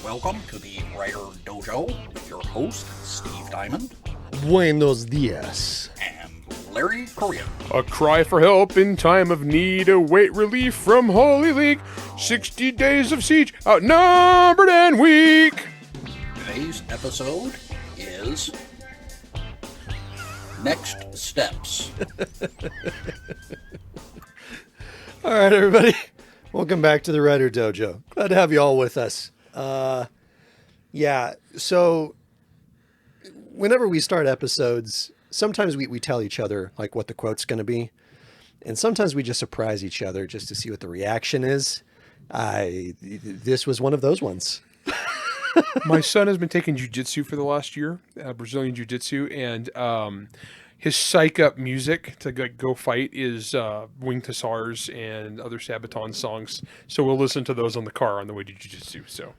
Welcome to the Writer Dojo with your host, Steve Diamond. Buenos dias. And Larry Korean. A cry for help in time of need, await relief from Holy League. 60 days of siege, outnumbered and weak. Today's episode is Next Steps. All right, everybody. Welcome back to the Writer Dojo. Glad to have you all with us. So whenever we start episodes, sometimes we tell each other like what the quote's going to be. And sometimes we just surprise each other just to see what the reaction is. This was one of those ones. My son has been taking jiu-jitsu for the last year, Brazilian jiu-jitsu, and his psych up music to go fight is Winged Hussars and other Sabaton songs. So we'll listen to those on the car on the way to jiu-jitsu. So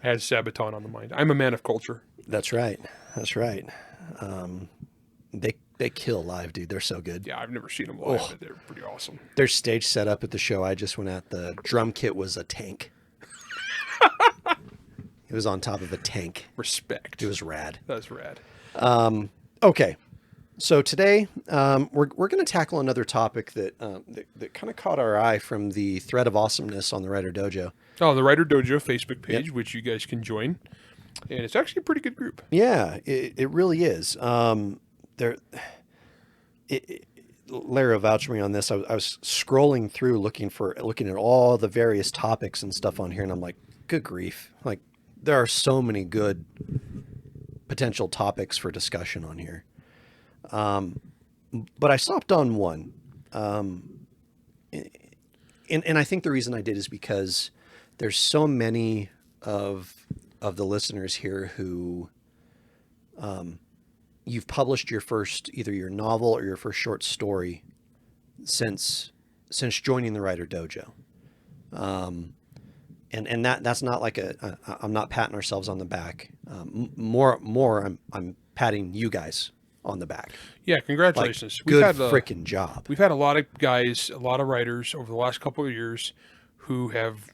I had Sabaton on the mind. I'm a man of culture. That's right. That's right. They kill live, dude. They're so good. Yeah, I've never seen them live, but they're pretty awesome. Their stage setup at the show I just went at, the drum kit was a tank. It was on top of a tank. Respect. It was rad. That's rad. Okay. So today we're going to tackle another topic that kind of caught our eye from the thread of awesomeness on the Writer Dojo. Oh, the Writer Dojo Facebook page, which you guys can join. And it's actually a pretty good group. Yeah, it really is. Larry will vouch for me on this. I was scrolling through looking at all the various topics and stuff on here, and I'm like, good grief. Like, there are so many good potential topics for discussion on here. But I stopped on one. And I think the reason I did is because there's so many of the listeners here who, you've published either your novel or your first short story since joining the Writer Dojo. And that's not like I'm not patting ourselves on the back. More I'm patting you guys on the back. Yeah, congratulations. Like, good freaking job. We've had a lot of guys, a lot of writers over the last couple of years who have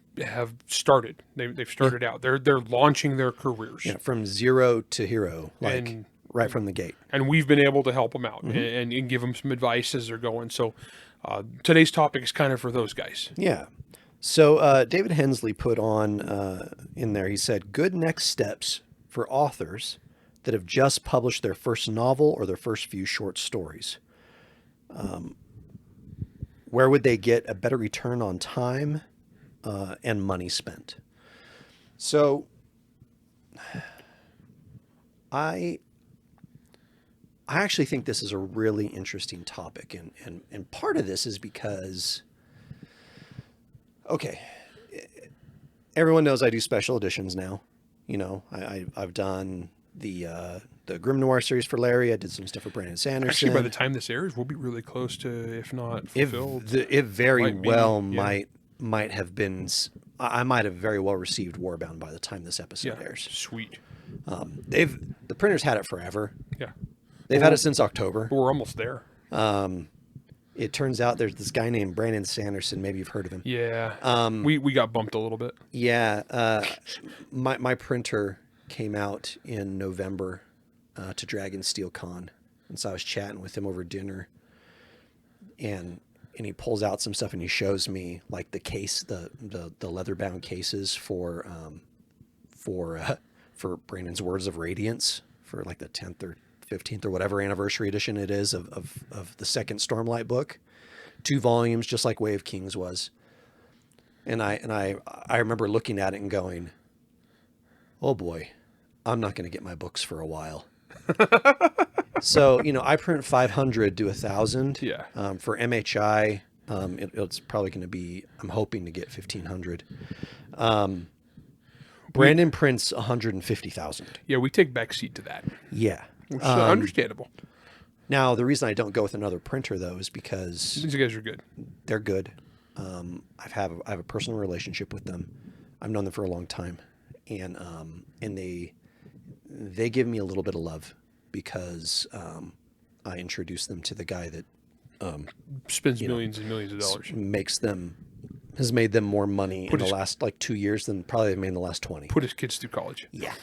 started. They've started out. They're launching their careers. Yeah, from zero to hero, right from the gate. And we've been able to help them out and give them some advice as they're going. So today's topic is kind of for those guys. Yeah. So David Hensley put on in there, he said, good next steps for authors that have just published their first novel or their first few short stories. Where would they get a better return on time and money spent? So I actually think this is a really interesting topic. And part of this is because, okay, everyone knows I do special editions now. You know, I've done the Grim Noir series for Larry. I did some stuff for Brandon Sanderson. Actually, by the time this airs, we'll be really close to, if not fulfilled. It very well might have been. I might have very well received Warbound by the time this episode airs. Sweet. The printers had it forever. Yeah. They've had it since October. But we're almost there. It turns out there's this guy named Brandon Sanderson. Maybe you've heard of him. Yeah. We got bumped a little bit. Yeah. My printer came out in November to Dragon Steel Con. And so I was chatting with him over dinner. And he pulls out some stuff and he shows me like the case, the leather bound cases for Brandon's Words of Radiance for like the 10th or 15th or whatever anniversary edition it is of the second Stormlight book. 2 volumes, just like Way of Kings was. And I remember looking at it and going, oh boy, I'm not going to get my books for a while. So, I print 500 to 1,000. Yeah. For MHI, it's probably going to be, I'm hoping to get 1,500. Brandon prints 150,000. Yeah, we take backseat to that. Yeah. Which is understandable. Now, the reason I don't go with another printer, though, is because these guys are good. They're good. I have a personal relationship with them. I've known them for a long time, and they give me a little bit of love because I introduced them to the guy that spends millions and millions of dollars, makes them has made them more money in the last like 2 years than probably they've made in the last 20. Put his kids through college. Yeah.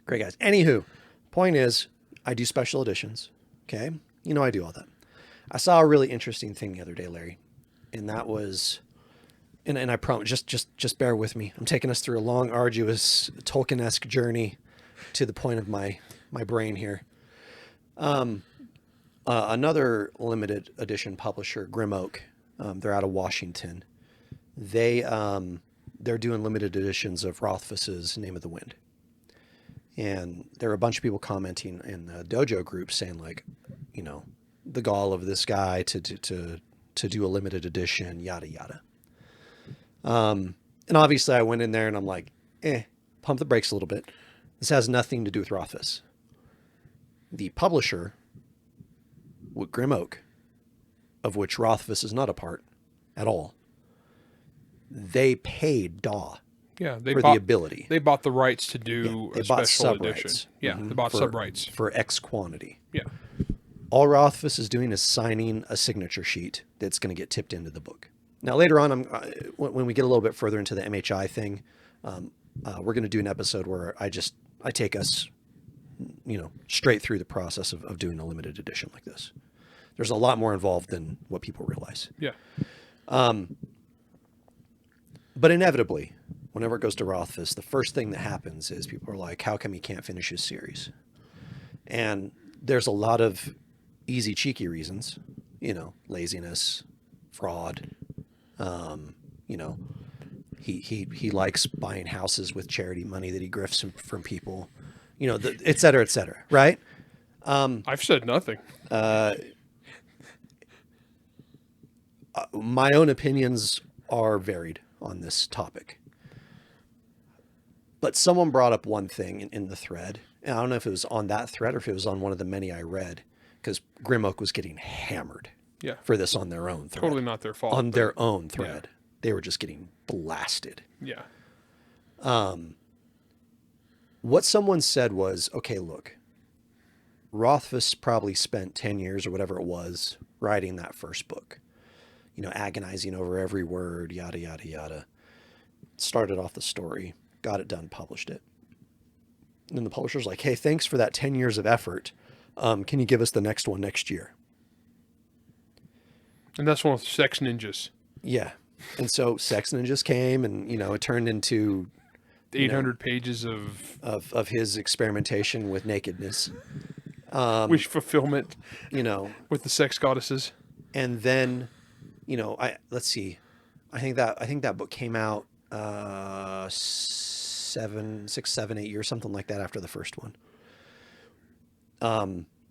Great guys. Anywho, point is, I do special editions. Okay. You know, I do all that. I saw a really interesting thing the other day, Larry, and that was, and I promise, just bear with me. I'm taking us through a long, arduous Tolkien-esque journey to the point of my brain here. Another limited edition publisher, Grim Oak, they're out of Washington. They're doing limited editions of Rothfuss's Name of the Wind. And there were a bunch of people commenting in the dojo group saying like, you know, the gall of this guy to do a limited edition, yada, yada. And obviously I went in there and I'm like, pump the brakes a little bit. This has nothing to do with Rothfuss. The publisher, with Grim Oak, of which Rothfuss is not a part at all, they paid Daw for the ability. They bought the rights to do a special edition. Yeah, they bought sub rights. For X quantity. Yeah. All Rothfuss is doing is signing a signature sheet that's going to get tipped into the book. Now, later on, when we get a little bit further into the MHI thing, we're going to do an episode where I take us, you know, straight through the process of doing a limited edition like this. There's a lot more involved than what people realize. Yeah. But inevitably, whenever it goes to Rothfuss, the first thing that happens is people are like, how come he can't finish his series? And there's a lot of easy, cheeky reasons, you know, laziness, fraud, you know, he likes buying houses with charity money that he grifts from people, you know, et cetera, right? I've said nothing. My own opinions are varied on this topic. But someone brought up one thing in the thread, and I don't know if it was on that thread or if it was on one of the many I read, because Grim Oak was getting hammered for this on their own thread. Totally not their fault. On their own thread. Yeah. They were just getting blasted. Yeah. What someone said was, okay, look, Rothfuss probably spent 10 years or whatever it was writing that first book. You know, agonizing over every word, yada, yada, yada. Started off the story, got it done, published it. And then the publisher's like, hey, thanks for that 10 years of effort. Can you give us the next one next year? And that's one of Sex Ninjas. Yeah. And so Sex Ninjas came and, you know, it turned into 800 pages of his experimentation with nakedness. Wish fulfillment. You know. With the sex goddesses. And then, you know, let's see. I think that book came out 6, 7, 8 years, something like that after the first one.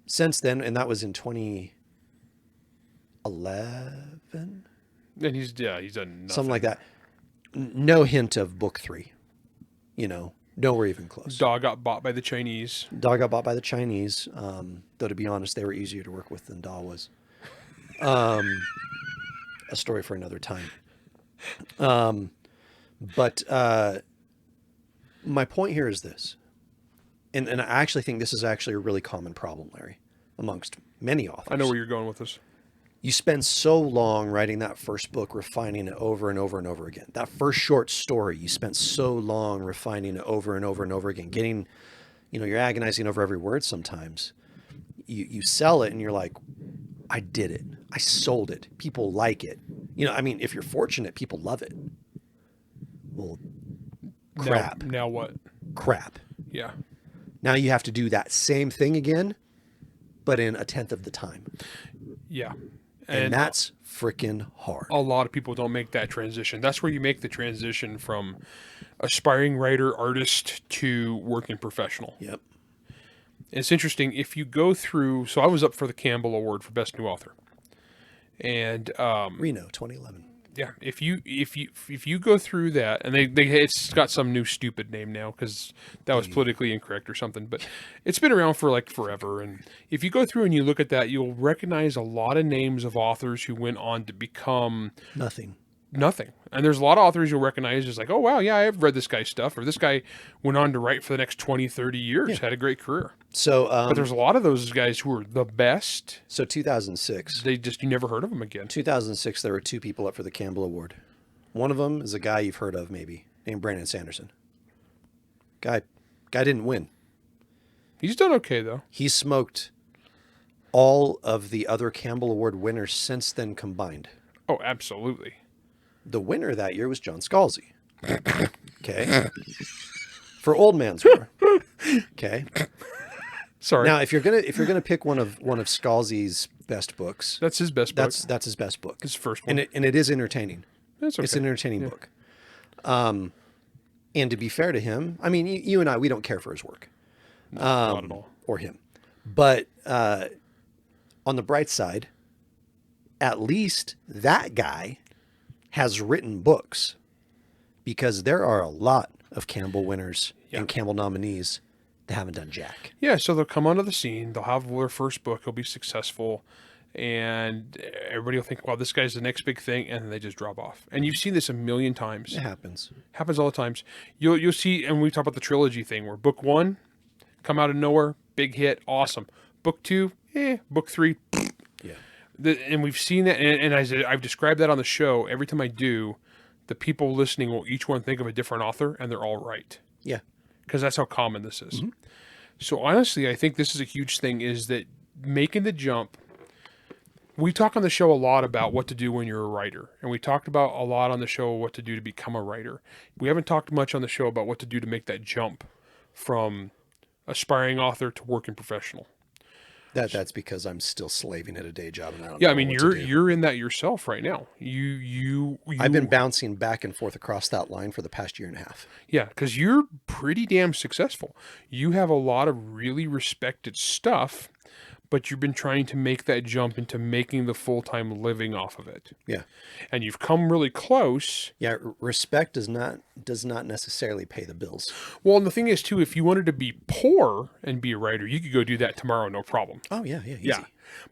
Since then, and that was in 2011. And he's done nothing. Something like that. No hint of book 3. You know, nowhere even close. Daw got bought by the Chinese. Though to be honest, they were easier to work with than Daw was. A story for another time. But my point here is this. And I actually think this is actually a really common problem, Larry, amongst many authors. I know where you're going with this. You spend so long writing that first book, refining it over and over and over again. That first short story, you spent so long refining it over and over and over again, getting, you know, you're agonizing over every word sometimes. You sell it and you're like, I did it. I sold it. People like it. You know, I mean, if you're fortunate, people love it. Well, crap. Now what? Crap. Yeah. Now you have to do that same thing again, but in 1/10 of the time. Yeah. And that's freaking hard. A lot of people don't make that transition. That's where you make the transition from aspiring writer, artist to working professional. Yep. It's interesting. If you go through, so I was up for the Campbell Award for Best New Author. And Reno 2011. Yeah, if you go through that, and it's got some new stupid name now because that was politically incorrect or something, but it's been around for like forever. And if you go through and you look at that, you'll recognize a lot of names of authors who went on to become nothing. nothing. And there's a lot of authors you'll recognize as like, oh, wow, yeah, I've read this guy's stuff. Or this guy went on to write for the next 20, 30 years, had a great career. So, But there's a lot of those guys who are the best. so 2006. You never heard of them again. 2006, there were 2 people up for the Campbell Award. One of them is a guy you've heard of, maybe, named Brandon Sanderson. Guy didn't win. He's done okay, though. He smoked all of the other Campbell Award winners since then combined. Oh, absolutely. The winner that year was John Scalzi. Okay. For Old Man's War. Okay. Sorry. Now, if you're gonna pick one of Scalzi's best books, That's his best book. that's his best book. His first one. And it is entertaining. That's okay. It's an entertaining book. And to be fair to him, I mean, you and I, we don't care for his work. Not at all. Or him. But on the bright side, at least that guy has written books, because there are a lot of Campbell winners and Campbell nominees that haven't done jack. Yeah, so they'll come onto the scene. They'll have their first book. He'll be successful. And everybody will think, wow, this guy's the next big thing. And then they just drop off. And you've seen this a million times. It happens. Happens all the times. You'll see, and we talk about the trilogy thing, where book 1, come out of nowhere, big hit, awesome. Book 2, book 3, Yeah. and we've seen that, and I've described that on the show. Every time I do, the people listening will each one think of a different author, and they're all right. Yeah. Because that's how common this is. So honestly, I think this is a huge thing, is that making the jump. We talk on the show a lot about what to do when you're a writer, and we talked about a lot on the show what to do to become a writer. We haven't talked much on the show about what to do to make that jump from aspiring author to working professional. That's because I'm still slaving at a day job, and I don't Yeah, know I mean, what to do. you're in that yourself right now. You I've been bouncing back and forth across that line for the past year and a half. Yeah, because you're pretty damn successful. You have a lot of really respected stuff, but you've been trying to make that jump into making the full-time living off of it. Yeah. And you've come really close. Yeah, respect does not necessarily pay the bills. Well, and the thing is, too, if you wanted to be poor and be a writer, you could go do that tomorrow, no problem. Oh, yeah, easy. Yeah.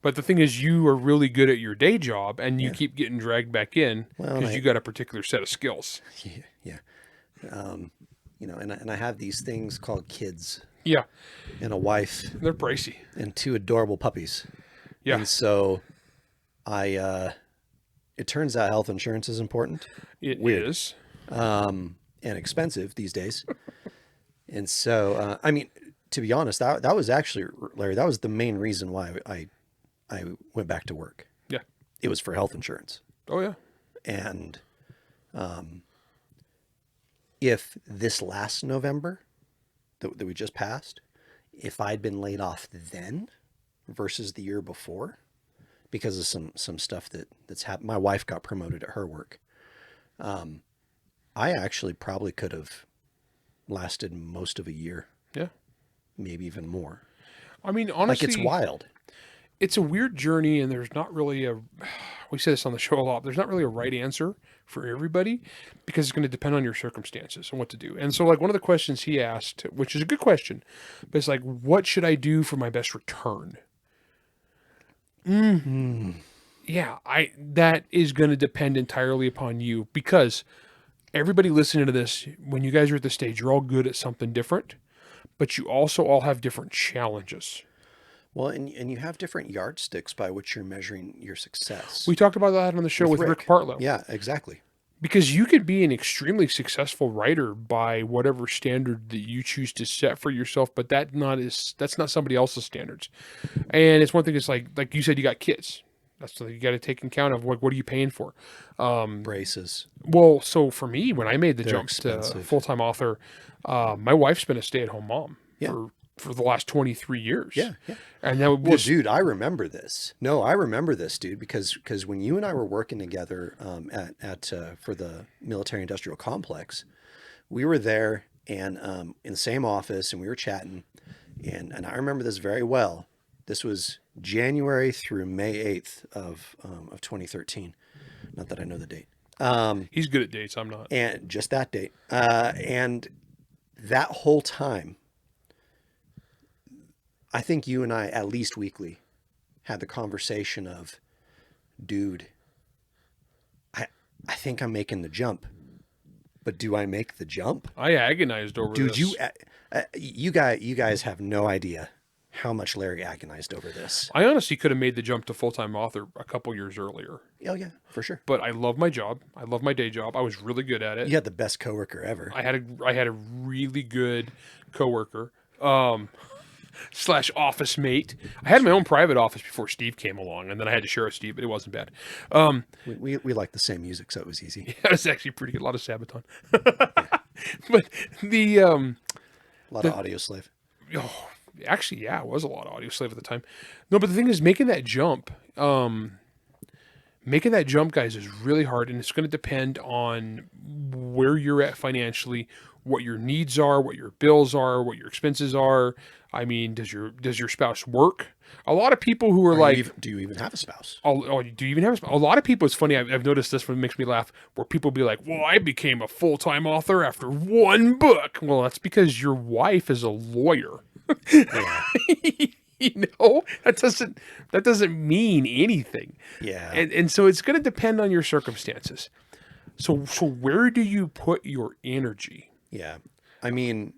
But the thing is, you are really good at your day job, and you keep getting dragged back in because you got a particular set of skills. Yeah. And I have these things called kids. Yeah. And a wife. They're pricey. And 2 adorable puppies. Yeah. And so it turns out health insurance is important. It is. And expensive these days. And so, I mean, to be honest, that was actually, Larry, that was the main reason why I went back to work. Yeah. It was for health insurance. Oh, yeah. And if this last November that we just passed, if I'd been laid off then versus the year before, because of some stuff that's happened, my wife got promoted at her work. I actually probably could have lasted most of a year. Yeah. Maybe even more. I mean, honestly, like, it's wild. It's a weird journey, and there's not really we say this on the show a lot, there's not really a right answer for everybody, because it's going to depend on your circumstances and what to do. And so, like, one of the questions he asked, which is a good question, but it's like, what should I do for my best return? Yeah, that is going to depend entirely upon you, because everybody listening to this, when you guys are at this stage, you're all good at something different, but you also all have different challenges. Well, and you have different yardsticks by which you're measuring your success. We talked about that on the show with Rick Partlow. Yeah, exactly. Because you could be an extremely successful writer by whatever standard that you choose to set for yourself, but that's not somebody else's standards. And it's one thing. It's like you said, you got kids. That's something you got to take in account of. What are you paying for? Braces. Well, so for me, when I made the jump expensive. to full-time author, my wife's been a stay-at-home mom for the last 23 years. Yeah. And that Well, dude, I remember this. No, I remember this, dude, because when you and I were working together at for the military industrial complex, we were there and in the same office, and we were chatting, and I remember this very well. This was January through May 8th of 2013. Not that I know the date. He's good at dates. I'm not. And just that date. And that whole time, I think you and I, at least weekly, had the conversation of, dude, I think I'm making the jump. But do I make the jump? I agonized over Dude, this. you guys have no idea how much Larry agonized over this. I honestly could have made the jump to full-time author a couple years earlier. Oh yeah, for sure. But I love my job. I love my day job. I was really good at it. You had the best coworker ever. I had a really good coworker. Slash office mate. I had my own private office before Steve came along, and then I had to share with Steve, but it wasn't bad. We like the same music, so it was easy. That was actually pretty good. A lot of Sabaton. But the A lot of Audio Slave. oh, actually, yeah, it was a lot of Audio Slave at the time. No, but the thing is, making that jump, guys, is really hard, and it's going to depend on where you're at financially, what your needs are, what your bills are, what your expenses are. I mean, does your spouse work? A lot of people who are like, do you even have a spouse? oh, do you even have a spouse? A lot of people, it's funny, I've noticed this one makes me laugh, where people be like, well, I became a full-time author after one book. Well, that's because your wife is a lawyer. Yeah. You know, that doesn't mean anything. Yeah. And so it's going to depend on your circumstances. So where do you put your energy? Yeah. I mean,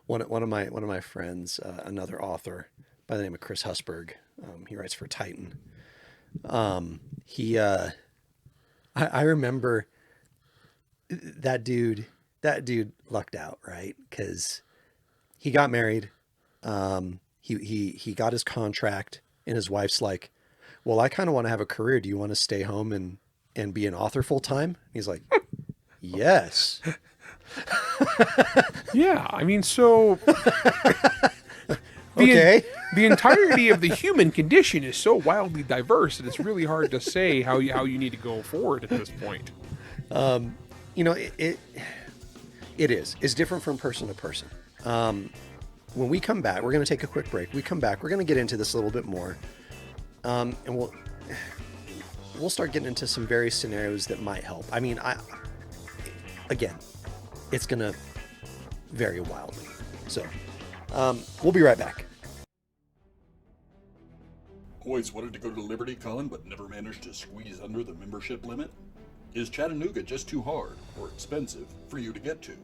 one of my friends, another author by the name of Chris Husberg, he writes for Titan. I remember that dude lucked out, right? Because he got married. He got his contract, and his wife's like, well, I kind of want to have a career. Do you want to stay home and be an author full time? He's like, yes. Yeah, I mean, so Okay. the entirety of the human condition is so wildly diverse that it's really hard to say how you need to go forward at this point. You know, it is. It's different from person to person. When we come back, we're going to take a quick break. We come back, we're going to get into this a little bit more. And we'll start getting into some various scenarios that might help. I mean, again, it's going to vary wildly. So, we'll be right back. Always wanted to go to LibertyCon but never managed to squeeze under the membership limit? Is Chattanooga just too hard or expensive for you to get to?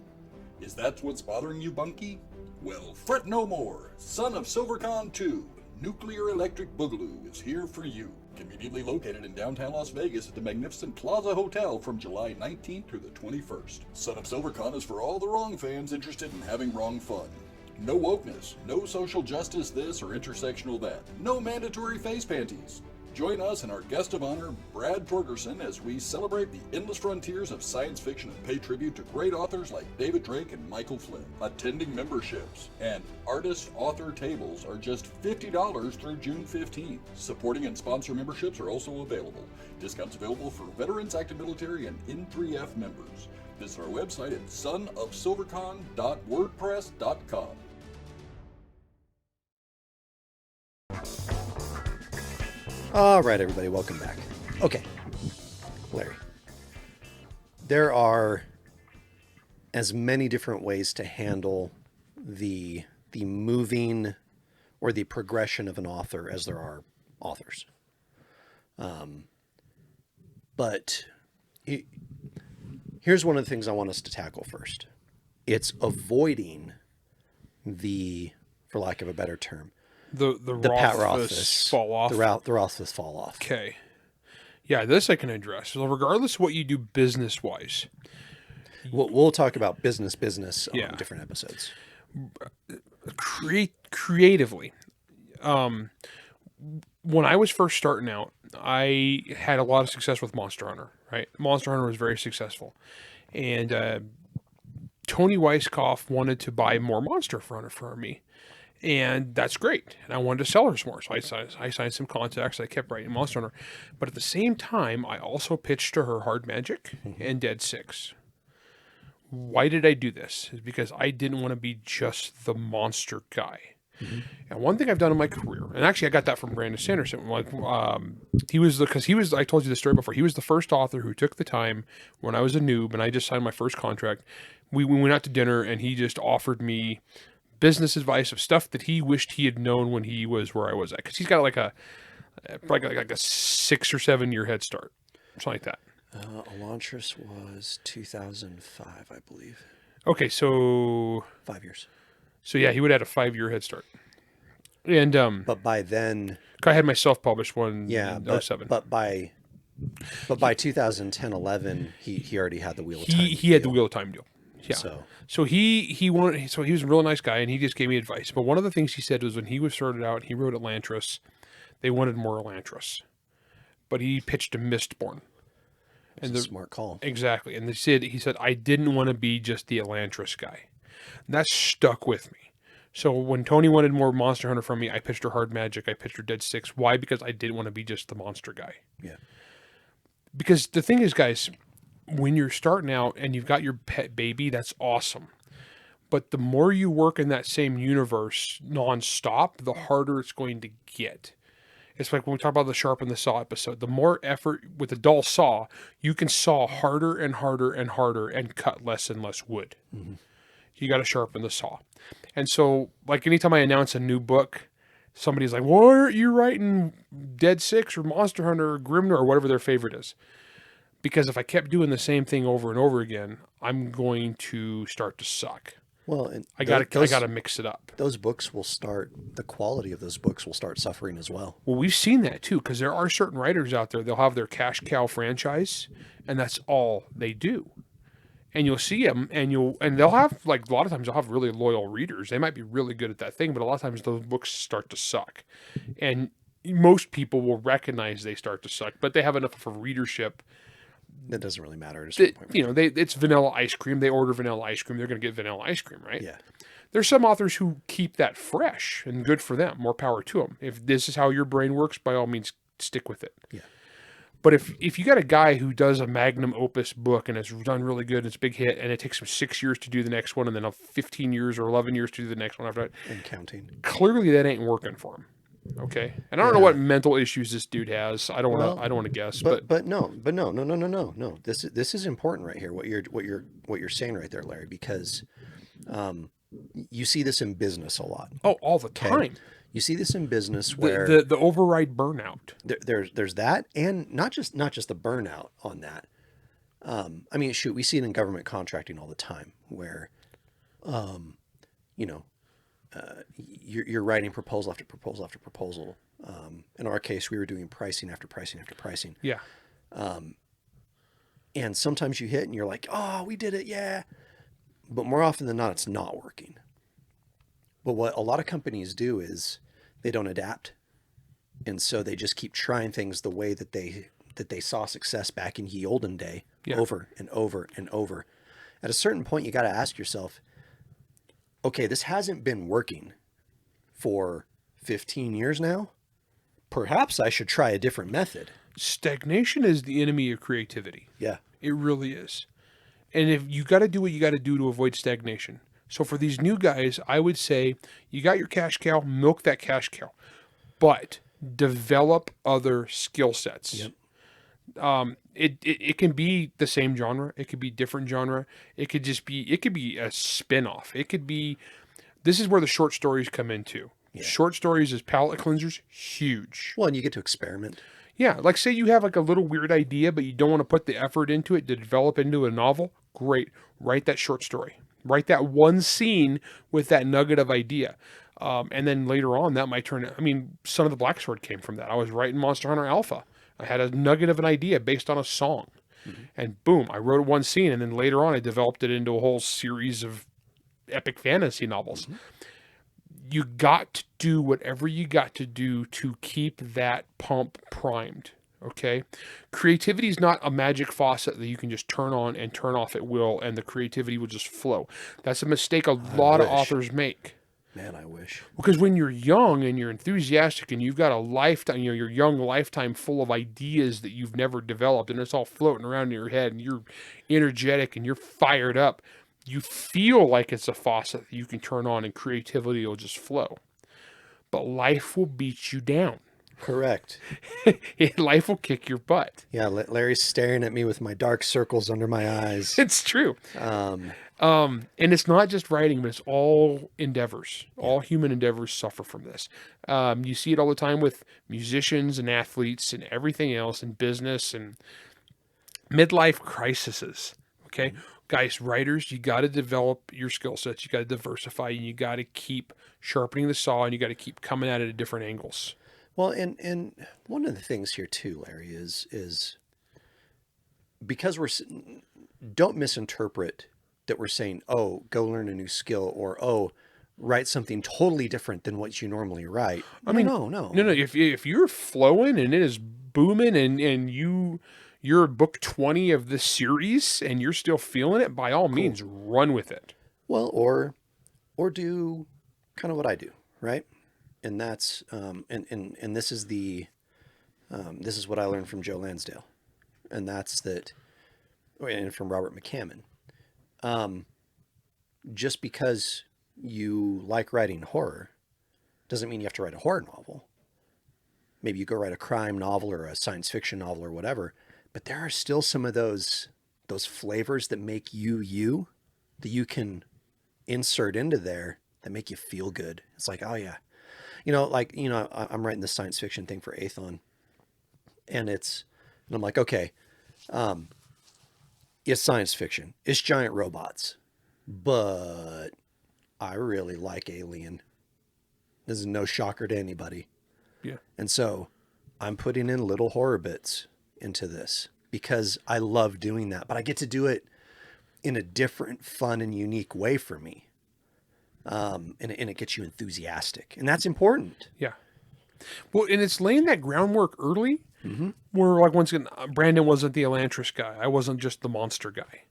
Is that what's bothering you, Bunky? Well, fret no more. Son of SilverCon 2, Nuclear Electric Boogaloo is here for you. Conveniently located in downtown Las Vegas at the magnificent Plaza Hotel from July 19th through the 21st. Son of SilverCon is for all the wrong fans interested in having wrong fun. No wokeness, no social justice this or intersectional that, no mandatory face panties. Join us and our guest of honor, Brad Torgerson, as we celebrate the endless frontiers of science fiction and pay tribute to great authors like David Drake and Michael Flynn. Attending memberships and artist-author tables are just $50 through June 15th. Supporting and sponsor memberships are also available. Discounts available for veterans, active military, and N3F members. Visit our website at sonofsilvercon.wordpress.com. All right, everybody, welcome back. Okay, Larry, there are as many different ways to handle the moving or the progression of an author as there are authors. But here's one of the things I want us to tackle first. It's avoiding for lack of a better term, The Pat Rothfuss fall off. The Rothfuss fall off. Okay. Yeah, this I can address. So regardless of what you do business-wise. We'll talk about business Yeah. on different episodes. Creatively. When I was first starting out, I had a lot of success with Monster Hunter, right? Monster Hunter was very successful. And Tony Weisskopf wanted to buy more Monster Hunter for me. And that's great. And I wanted to sell her some more. So I signed some contacts. I kept writing Monster Hunter. But at the same time, I also pitched to her Hard Magic and Dead Six. Why did I do this? Is because I didn't want to be just the monster guy. And one thing I've done in my career, and actually I got that from Brandon Sanderson, like I told you the story before, he was the first author who took the time when I was a noob and I just signed my first contract. We went out to dinner and he just offered me business advice of stuff that he wished he had known when he was where I was at. Because he's got like a 6 or 7 year head start. Something like that. Elantris was 2005, I believe. Okay, so 5 years. yeah, he would have had a 5-year head start. And But by then, I had my self-published one yeah, in but 07. but by 2010, 11, he already had the Wheel of Time. He had the Wheel of Time deal. Yeah. So he was a real nice guy, and he just gave me advice. But one of the things he said was when he was started out, he wrote Elantris. They wanted more Elantris, but he pitched a Mistborn. And a smart call. Exactly. And he said, I didn't want to be just the Elantris guy. And that stuck with me. So when Tony wanted more Monster Hunter from me, I pitched her Hard Magic. I pitched her Dead Six. Why? Because I didn't want to be just the monster guy. Yeah. Because the thing is, guys, when you're starting out and you've got your pet baby, that's awesome. But the more you work in that same universe nonstop, the harder it's going to get. It's like when we talk about the sharpen the saw episode. The more effort with a dull saw, you can saw harder and harder and harder and cut less and less wood. Mm-hmm. You got to sharpen the saw. And so, like anytime I announce a new book, somebody's like, "Why aren't you writing Dead Six or Monster Hunter or Grimnor or whatever their favorite is?" Because if I kept doing the same thing over and over again, I'm going to start to suck. Well, and I got to mix it up. Those books will start, the quality of those books will start suffering as well. Well, we've seen that too, because there are certain writers out there, they'll have their cash cow franchise, and that's all they do. And you'll see them, and they'll have, like, a lot of times they'll have really loyal readers. They might be really good at that thing, but a lot of times those books start to suck. And most people will recognize they start to suck, but they have enough of a readership. That doesn't really matter at a certain point. You know, it's vanilla ice cream. They order vanilla ice cream. They're going to get vanilla ice cream, right? Yeah. There's some authors who keep that fresh, and good for them. More power to them. If this is how your brain works, by all means, stick with it. Yeah. But if you got a guy who does a magnum opus book and it's done really good, it's a big hit, and it takes him 6 years to do the next one, and then 15 years or 11 years to do the next one after that, and counting, clearly that ain't working for him. Okay, and I don't know what mental issues this dude has. I don't want to guess, but no. This is important right here. What you're saying right there, Larry, because you see this in business a lot. Oh, all the time. Okay? You see this in business where the override burnout. There's that, and not just the burnout on that. I mean, shoot, we see it in government contracting all the time, where, you're writing proposal after proposal after proposal. In our case, we were doing pricing after pricing after pricing. Yeah. And sometimes you hit and you're like, oh, we did it, yeah. But more often than not, it's not working. But what a lot of companies do is they don't adapt. And so they just keep trying things the way that they saw success back in ye olden day, over and over and over. At a certain point, you got to ask yourself, okay, this hasn't been working for 15 years now. Perhaps I should try a different method. Stagnation is the enemy of creativity. Yeah. It really is. And if you got to do what you got to do to avoid stagnation. So for these new guys, I would say you got your cash cow, milk that cash cow, but develop other skill sets. Yep. It can be the same genre. It could be different genre. It could be a spin-off. It could be, this is where the short stories come into. Yeah. Short stories as palate cleansers, huge. Well, and you get to experiment. Yeah, like say you have like a little weird idea, but you don't want to put the effort into it to develop into a novel. Great. Write that short story. Write that one scene with that nugget of idea. And then later on, that might turn, Son of the Black Sword came from that. I was writing Monster Hunter Alpha. I had a nugget of an idea based on a song. Mm-hmm. And boom, I wrote one scene. And then later on, I developed it into a whole series of epic fantasy novels. Mm-hmm. You got to do whatever you got to do to keep that pump primed. Okay. Creativity is not a magic faucet that you can just turn on and turn off at will, and the creativity will just flow. That's a mistake a lot of authors make. Man, I wish. Because when you're young and you're enthusiastic and you've got a lifetime, your young lifetime full of ideas that you've never developed, and it's all floating around in your head, and you're energetic and you're fired up, you feel like it's a faucet that you can turn on and creativity will just flow. But life will beat you down. Correct. Life will kick your butt. Yeah, Larry's staring at me with my dark circles under my eyes. It's true. And it's not just writing, but it's all endeavors. Yeah. All human endeavors suffer from this. You see it all the time with musicians and athletes and everything else in business. And midlife crises. Okay, guys, writers, you got to develop your skill sets. You got to diversify, and you got to keep sharpening the saw, and you got to keep coming at it at different angles. Well, and one of the things here too, Larry, is because don't misinterpret that we're saying, oh, go learn a new skill, or oh, write something totally different than what you normally write. I mean, no. If you're flowing and it is booming, and you're book 20 of this series and you're still feeling it, by all means, run with it. Well, or do kind of what I do, right? And that's and this is this is what I learned from Joe Lansdale, and that's that, and from Robert McCammon. Just because you like writing horror doesn't mean you have to write a horror novel. Maybe you go write a crime novel or a science fiction novel or whatever, but there are still some of those flavors that make you that you can insert into there that make you feel good. It's like, oh yeah, I'm writing this science fiction thing for Aethon, and I'm like, okay, it's science fiction, it's giant robots, but I really like Alien. This is no shocker to anybody. Yeah. And so I'm putting in little horror bits into this because I love doing that, but I get to do it in a different, fun, and unique way for me. And it gets you enthusiastic, and that's important. Yeah. Well, and it's laying that groundwork early, where, like, once again, Brandon wasn't the Elantris guy. I wasn't just the monster guy.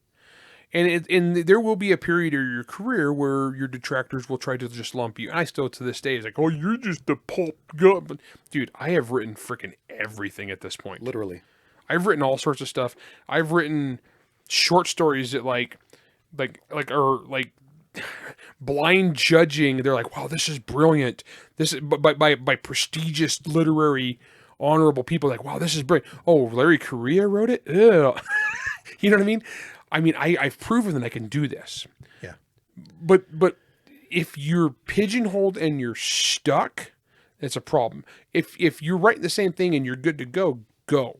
And there will be a period of your career where your detractors will try to just lump you. And I still, to this day, is like, oh, you're just the pulp guy. But, dude, I have written freaking everything at this point. Literally. I've written all sorts of stuff. I've written short stories that like blind judging. They're like, wow, this is brilliant. This is by prestigious literary honorable people. Like, wow, this is brilliant. Oh, Larry Correa wrote it. Ew. You know what I mean? I've proven that I can do this. Yeah. But if you're pigeonholed and you're stuck, it's a problem. If you're writing the same thing and you're good to go,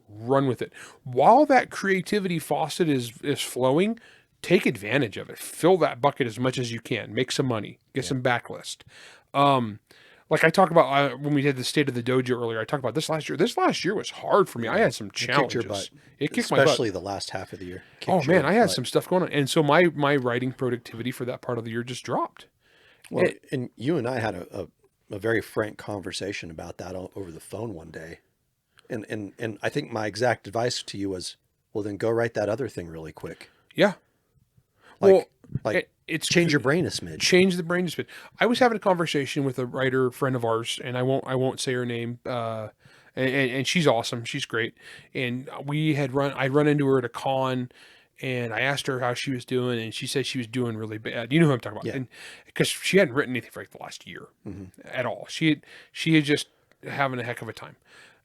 run with it. While that creativity faucet is flowing, take advantage of it. Fill that bucket as much as you can. Make some money. Get some backlist. Like I talked about when we did the State of the Dojo earlier, I talked about this last year. This last year was hard for me. I had some challenges. It kicked your butt. It kicked my butt. Especially the last half of the year. Oh man, I had some stuff going on. And so my writing productivity for that part of the year just dropped. Well, and you and I had a very frank conversation about that over the phone one day. And I think my exact advice to you was, well, then go write that other thing really quick. Yeah. It's change your brain a smidge. Change the brain a smidge. I was having a conversation with a writer friend of ours, and I won't say her name. And she's awesome. She's great. And I'd run into her at a con, and I asked her how she was doing, and she said she was doing really bad. You know who I'm talking about? Yeah. Because she hadn't written anything for like the last year at all. She had just having a heck of a time.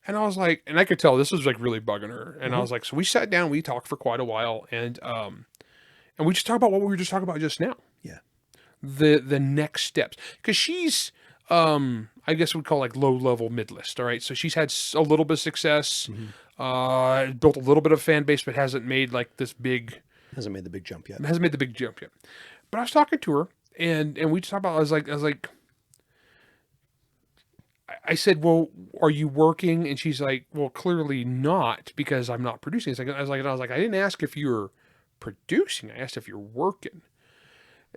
And I was like, and I could tell this was like really bugging her. And I was like, so we sat down, we talked for quite a while, and we just talked about what we were just talking about just now. Yeah. The next steps. Because she's, I guess we'd call like low-level mid-list, all right? So she's had a little bit of success, built a little bit of fan base, but hasn't made like this big... Hasn't made the big jump yet. Hasn't made the big jump yet. But I was talking to her, and we just talked about, I was like, I said, well, are you working? And she's like, well, clearly not, because I'm not producing. I was like, I didn't ask if you were producing. I asked if you're working.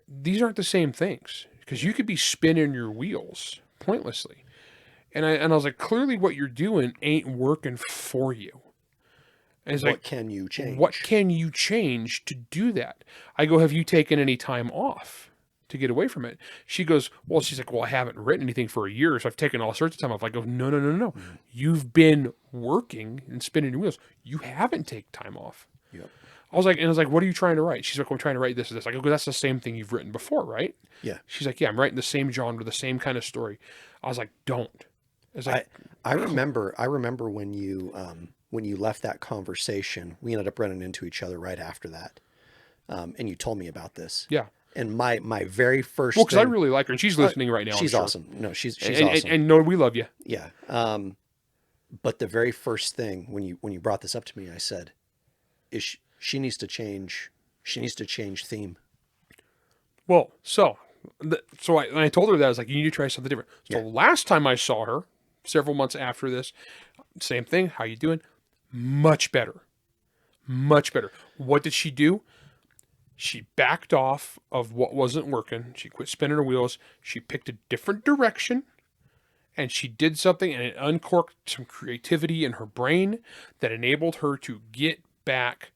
These aren't the same things, because you could be spinning your wheels pointlessly. And I was like, clearly what you're doing ain't working for you. And it's what can you change? What can you change to do that? I go, have you taken any time off to get away from it? She goes, well, she's like, well, I haven't written anything for a year, so I've taken all sorts of time off. I go, no. You've been working and spinning your wheels. You haven't taken time off. Yep. I was like, what are you trying to write? She's like, well, I'm trying to write this and this. I go, that's the same thing you've written before, right? Yeah. She's like, yeah, I'm writing the same genre, the same kind of story. I was like, don't. I remember when you left that conversation, we ended up running into each other right after that. And you told me about this. Yeah. And my very first because I really like her, and she's listening right now. She's I'm sure. awesome. No, she's and, awesome. And no, we love you. Yeah. But the very first thing when you brought this up to me, I said, she needs to change. She needs to change theme. Well, I told her that I was like, you need to try something different. So last time I saw her, several months after this, same thing. How you doing? Much better. Much better. What did she do? She backed off of what wasn't working. She quit spinning her wheels. She picked a different direction, and she did something, and it uncorked some creativity in her brain that enabled her to get back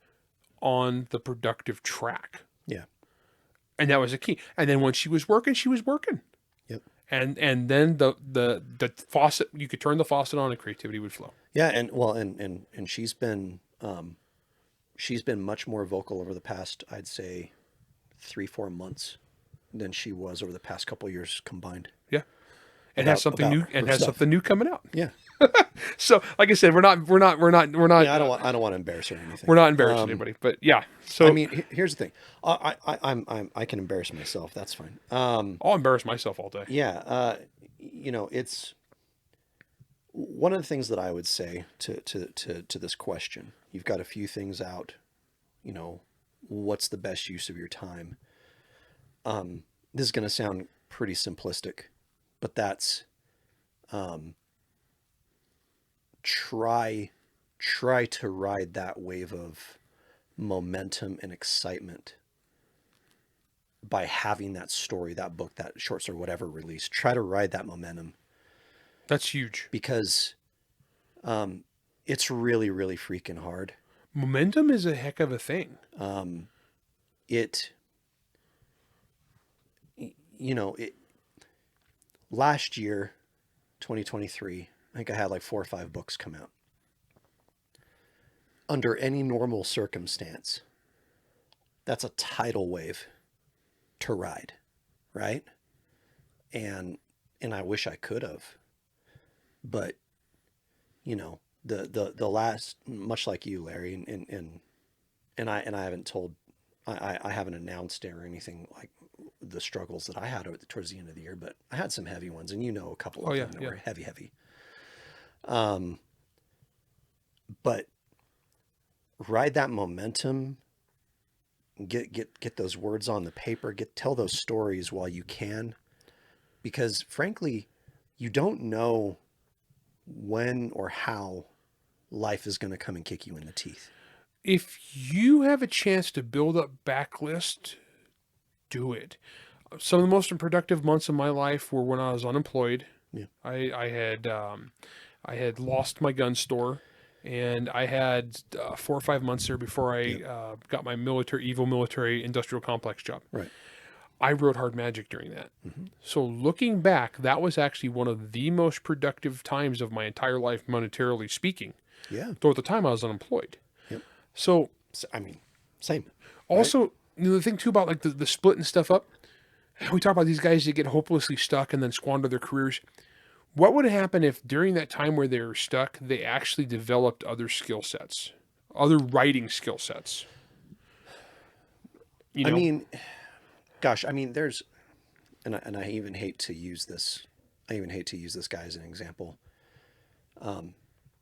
on the productive track. Yeah. And that was a key. And then when she was working, she was working. Yep. And then the faucet, you could turn the faucet on and creativity would flow. Yeah, and she's been much more vocal over the past, I'd say, 3-4 months than she was over the past couple of years combined. Yeah. And has something new something new coming out. Yeah. So, like I said, we're not. Yeah, I don't want to embarrass her or anything. We're not embarrassing anybody, but yeah. So I mean, here's the thing. I can embarrass myself. That's fine. I'll embarrass myself all day. Yeah. It's one of the things that I would say to this question. You've got a few things out. What's the best use of your time? This is going to sound pretty simplistic, but that's try to ride that wave of momentum and excitement by having that story, that book, that short story, whatever released. Try to ride that momentum. That's huge. Because it's really, really freaking hard. Momentum is a heck of a thing. Last year, 2023, I think I had like 4 or 5 books come out. Under any normal circumstance, that's a tidal wave to ride, right? And I wish I could have, but the last, much like you, Larry, and I haven't announced it or anything like the struggles that I had towards the end of the year, but I had some heavy ones, and a couple of them that were heavy. But ride that momentum, get those words on the paper, tell those stories while you can, because frankly, you don't know when or how life is going to come and kick you in the teeth. If you have a chance to build up backlist, do it. Some of the most unproductive months of my life were when I was unemployed. Yeah. I had lost my gun store, and I had 4 or 5 months there before I got my military industrial complex job. Right. I wrote Hard Magic during that. Mm-hmm. So looking back, that was actually one of the most productive times of my entire life, monetarily speaking. Yeah. Though at the time I was unemployed. Yep. So, I mean, same. Also, the thing too about like the splitting stuff up, we talk about these guys that get hopelessly stuck and then squander their careers. What would happen if during that time where they were stuck, they actually developed other skill sets, other writing skill sets? I mean, gosh, there's, and I even hate to use this. I even hate to use this guy as an example.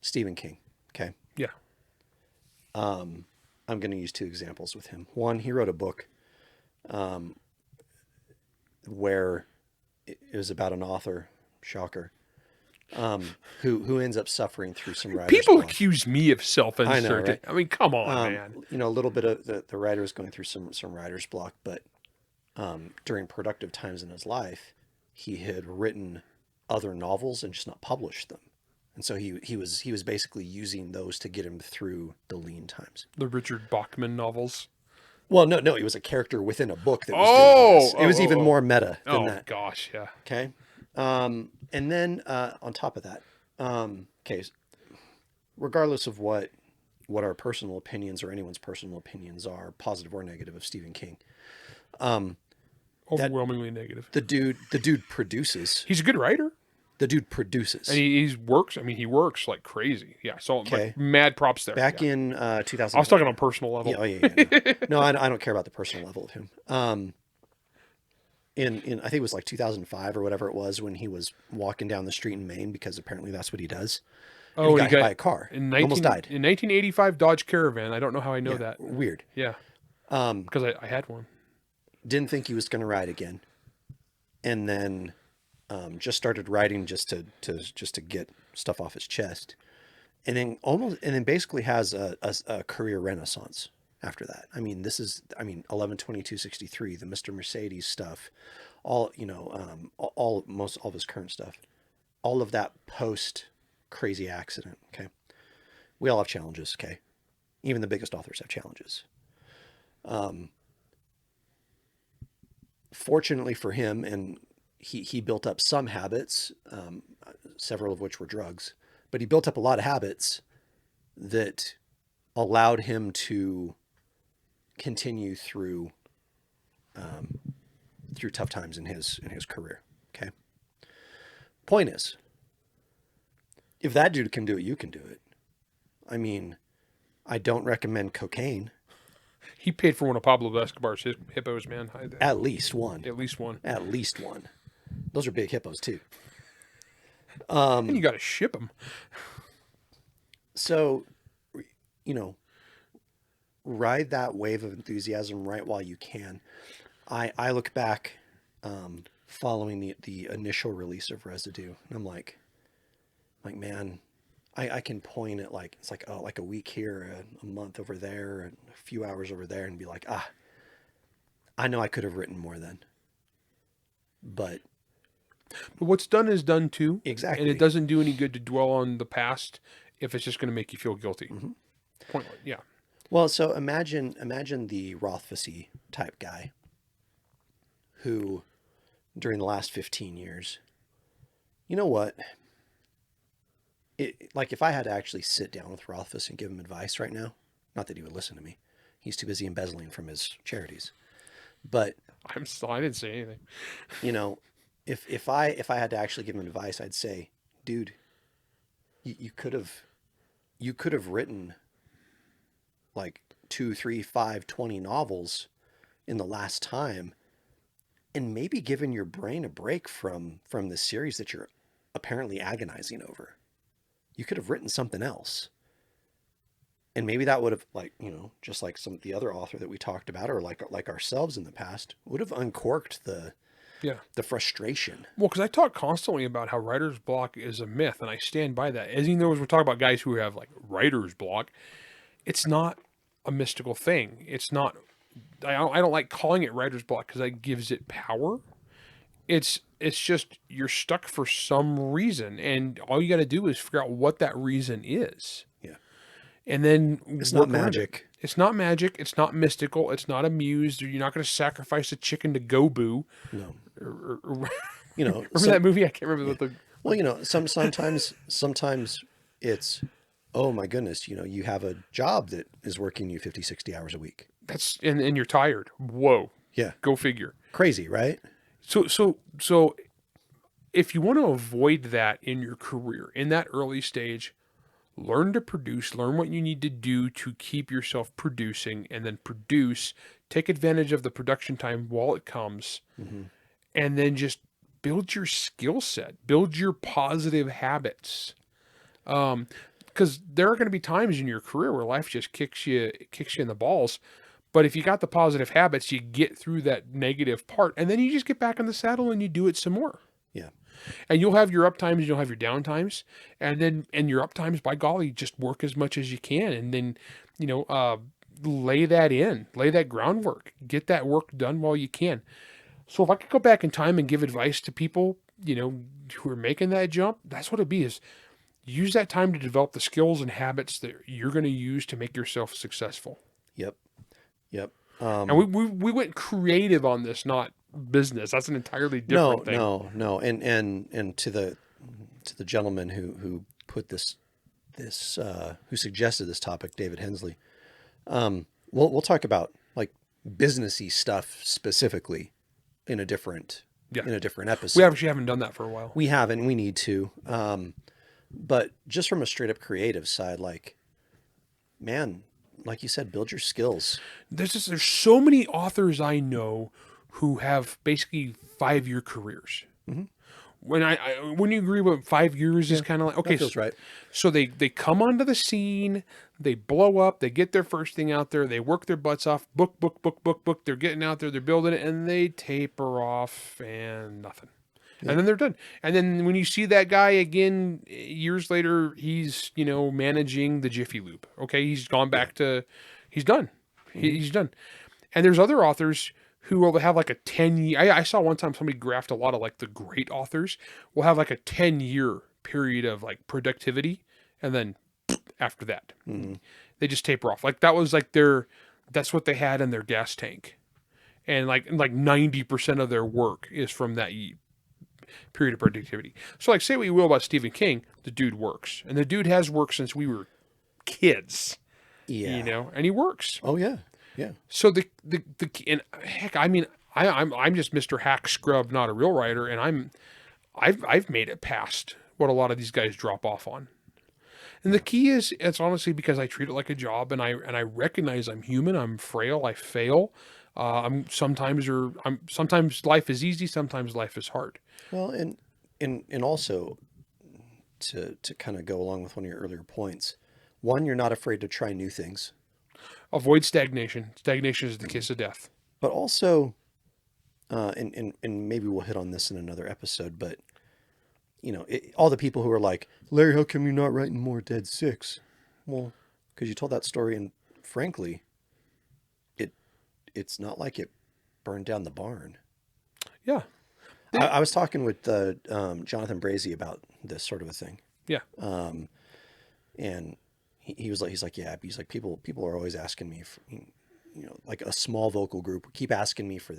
Stephen King. Okay. Yeah. I'm going to use 2 examples with him. One, he wrote a book, where it was about an author, shocker, who ends up suffering through some writer's People block. accuse me of self-insert. I know, right? I mean, come on, man. A little bit of the writer is going through some writer's block, but during productive times in his life, he had written other novels and just not published them. And so he was basically using those to get him through the lean times. The Richard Bachman novels. Well, no, he was a character within a book that was doing this. It was even more meta than that. Oh gosh, yeah. Okay. And then on top of that, okay, regardless of what our personal opinions or anyone's personal opinions are, positive or negative, of Stephen King, overwhelmingly negative. The dude produces. He's a good writer. The dude produces. And he works. I mean, he works like crazy. Yeah. So like, mad props there. Back in 2000. I was talking on personal level. Yeah. No, I don't care about the personal level of him. In I think it was like 2005 or whatever it was, when he was walking down the street in Maine, because apparently that's what he does. and he got hit by a car. Almost died. In 1985 Dodge Caravan. I don't know how I know that. Weird. Yeah. Because I had one. Didn't think he was going to ride again, and then just started riding just to get stuff off his chest, and then basically has a career renaissance after that. I mean, 11/22/63, the Mr. Mercedes stuff, all most all of his current stuff, all of that post crazy accident. Okay, we all have challenges. Okay, even the biggest authors have challenges. Fortunately for him, and he built up some habits, several of which were drugs, but he built up a lot of habits that allowed him to continue through tough times in his career. Okay. Point is, if that dude can do it, you can do it. I mean, I don't recommend cocaine. He paid for one of Pablo Escobar's hippos, man. At least one. At least one. At least one. Those are big hippos too. And you got to ship them. So, ride that wave of enthusiasm right while you can. I look back, following the initial release of Residue, and I'm like, man, I can point at it's like a week here, a month over there, and a few hours over there, and be like, I know I could have written more then. But what's done is done too. Exactly. And it doesn't do any good to dwell on the past if it's just going to make you feel guilty. Mm-hmm. Pointless. Yeah. Well, so imagine the Rothfussy type guy who, during the last 15 years, you know what? If I had to actually sit down with Rothfuss and give him advice right now, not that he would listen to me. He's too busy embezzling from his charities. But I didn't say anything. If I had to actually give him advice, I'd say, dude, you could have written 2, 3, 5, 20 novels in the last time, and maybe given your brain a break from the series that you're apparently agonizing over. You could have written something else. And maybe that would have, just like some of the other author that we talked about, or like ourselves in the past, would have uncorked the frustration. Well, because I talk constantly about how writer's block is a myth, and I stand by that. As we're talking about guys who have writer's block, it's not a mystical thing. It's not. I don't like calling it writer's block because that gives it power. It's just you're stuck for some reason, and all you got to do is figure out what that reason is. Yeah. And then it's not magic. It's not magic. It's not mystical. It's not a muse. You're not going to sacrifice a chicken to Gobu. No. Remember some, that movie? I can't remember what the. Well, sometimes it's, oh my goodness, you have a job that is working you 50, 60 hours a week. That's and you're tired. Whoa. Yeah. Go figure. Crazy, right? So if you want to avoid that in your career, in that early stage, learn to produce, learn what you need to do to keep yourself producing, and then take advantage of the production time while it comes, and then just build your skill set, build your positive habits. Because there are going to be times in your career where life just kicks you in the balls. But if you got the positive habits, you get through that negative part, and then you just get back in the saddle and you do it some more. Yeah. And you'll have your up times, you'll have your down times, and your up times, by golly, just work as much as you can, and then, lay that groundwork, get that work done while you can. So if I could go back in time and give advice to people, who are making that jump, that's what it'd be, is use that time to develop the skills and habits that you're going to use to make yourself successful. Yep. And we went creative on this, not business. That's an entirely different thing. No. And to the gentleman who put this who suggested this topic, David Hensley. We'll talk about businessy stuff specifically in a different episode. We actually haven't done that for a while. We haven't. We need to. But just from a straight up creative side, man, like you said, build your skills. There's so many authors I know who have basically 5-year careers. When you agree with 5 years is kind of like, okay, That feels right. so they come onto the scene, they blow up, they get their first thing out there, they work their butts off, book, they're getting out there, they're building it, and they taper off and nothing. And then they're done. And then when you see that guy again years later, he's, managing the Jiffy Lube. Okay, he's gone back to, he's done. He's done. And there's other authors who will have like a 10-year, I saw one time somebody graphed a lot of like the great authors will have like a 10-year period of like productivity. And then after that, they just taper off. Like that was like that's what they had in their gas tank. And like 90% of their work is from that period of productivity. So like say what you will about Stephen King, the dude works. And the dude has worked since we were kids. Yeah. And he works. Oh yeah. Yeah. So and heck, I mean, I'm just Mr. Hack Scrub, not a real writer, and I've made it past what a lot of these guys drop off on. And the key is, it's honestly because I treat it like a job, and I recognize I'm human, I'm frail, I fail. Sometimes life is easy, sometimes life is hard. Well, and also to kind of go along with one of your earlier points, one, you're not afraid to try new things. Avoid stagnation. Stagnation is the kiss of death. But also, and maybe we'll hit on this in another episode, but all the people who are like, Larry, how come you're not writing more Dead Six? Well, because you told that story, and frankly, it's not like it burned down the barn. Yeah. I was talking with Jonathan Brazy about this sort of a thing. Yeah. And he's like, yeah, he's like, people are always asking me for, like a small vocal group keep asking me for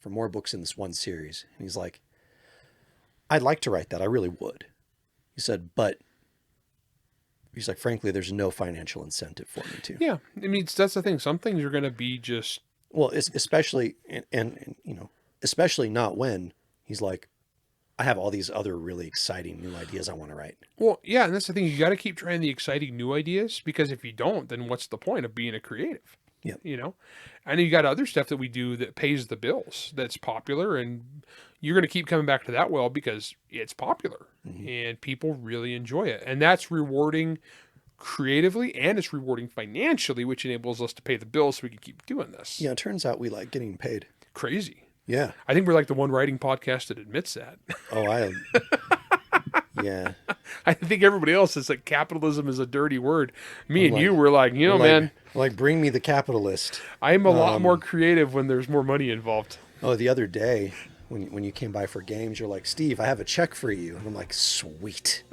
more books in this one series. And he's like, I'd like to write that. I really would. He said, but he's like, frankly, there's no financial incentive for me to. Yeah. I mean, that's the thing. Some things are going to be just, well, especially, and especially not when he's like, I have all these other really exciting new ideas I want to write. Well, yeah, and that's the thing. You got to keep trying the exciting new ideas, because if you don't, then what's the point of being a creative? Yeah. And you got other stuff that we do that pays the bills, that's popular, and you're going to keep coming back to that well because it's popular and people really enjoy it. And that's rewarding creatively, and it's rewarding financially, which enables us to pay the bills so we can keep doing this. Yeah, it turns out we like getting paid. Crazy. Yeah. I think we're like the one writing podcast that admits that. Oh, yeah. I think everybody else is like, capitalism is a dirty word. Me and you were like, man. Like, bring me the capitalist. I'm a lot more creative when there's more money involved. Oh, the other day when you came by for games, you're like, Steve, I have a check for you. And I'm like, sweet.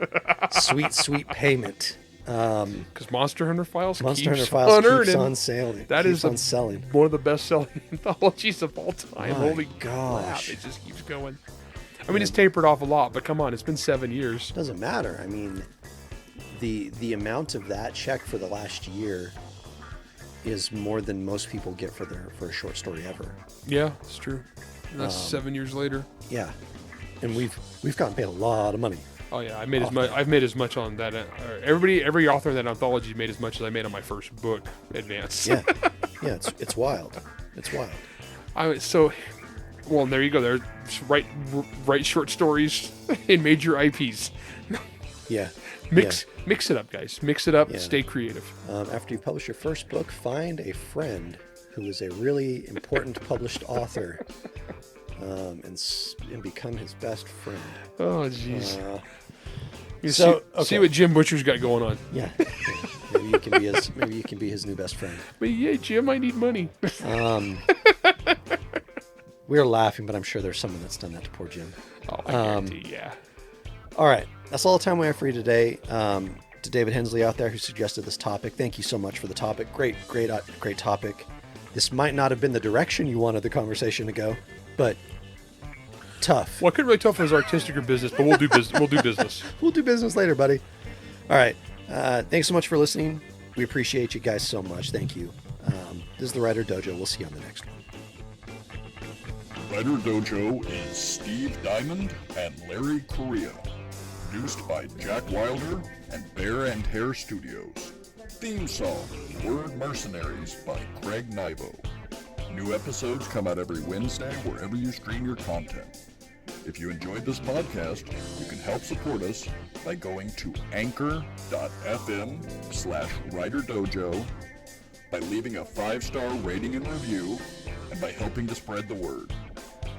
sweet payment. Because Monster Hunter Files keeps on selling. That is on selling. One of the best-selling anthologies of all time. My Holy gosh. crap, it just keeps going. I mean, it's tapered off a lot, but come on, it's been 7 years. Doesn't matter. I mean, the amount of that check for the last year is more than most people get for a short story ever. Yeah, it's true. And that's 7 years later. Yeah, and we've gotten paid a lot of money. Oh yeah, I've made as much on that. Every author in that anthology made as much as I made on my first book, Advance. Yeah, it's wild. It's wild. Well, there you go. There, write short stories in major IPs. Yeah. Mix it up, guys. Mix it up. Yeah. Stay creative. After you publish your first book, find a friend who is a really important published author, and become his best friend. Oh, jeez. See what Jim Butcher's got going on. Yeah. Maybe you can be his new best friend. But yeah, Jim, I need money. We are laughing, but I'm sure there's someone that's done that to poor Jim. Oh, I guarantee, yeah. All right. That's all the time we have for you today. To David Hensley out there who suggested this topic, thank you so much for the topic. Great topic. This might not have been the direction you wanted the conversation to go, but tough. Well, I couldn't really tell if it was artistic or business, but we'll do business. We'll do business. We'll do business later, buddy. All right. Thanks so much for listening. We appreciate you guys so much. Thank you. This is the WriterDojo. We'll see you on the next one. WriterDojo is Steve Diamond and Larry Correa. Produced by Jack Wilder and Bear and Hare Studios. Theme song, Word Mercenaries by Craig Nivo. New episodes come out every Wednesday wherever you stream your content. If you enjoyed this podcast, you can help support us by going to anchor.fm/WriterDojo, by leaving a 5-star rating and review, and by helping to spread the word.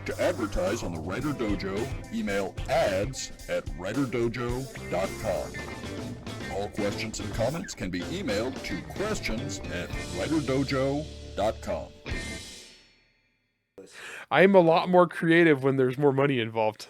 To advertise on the Writer Dojo, email ads@writerdojo.com. All questions and comments can be emailed to questions@writerdojo.com. I'm a lot more creative when there's more money involved.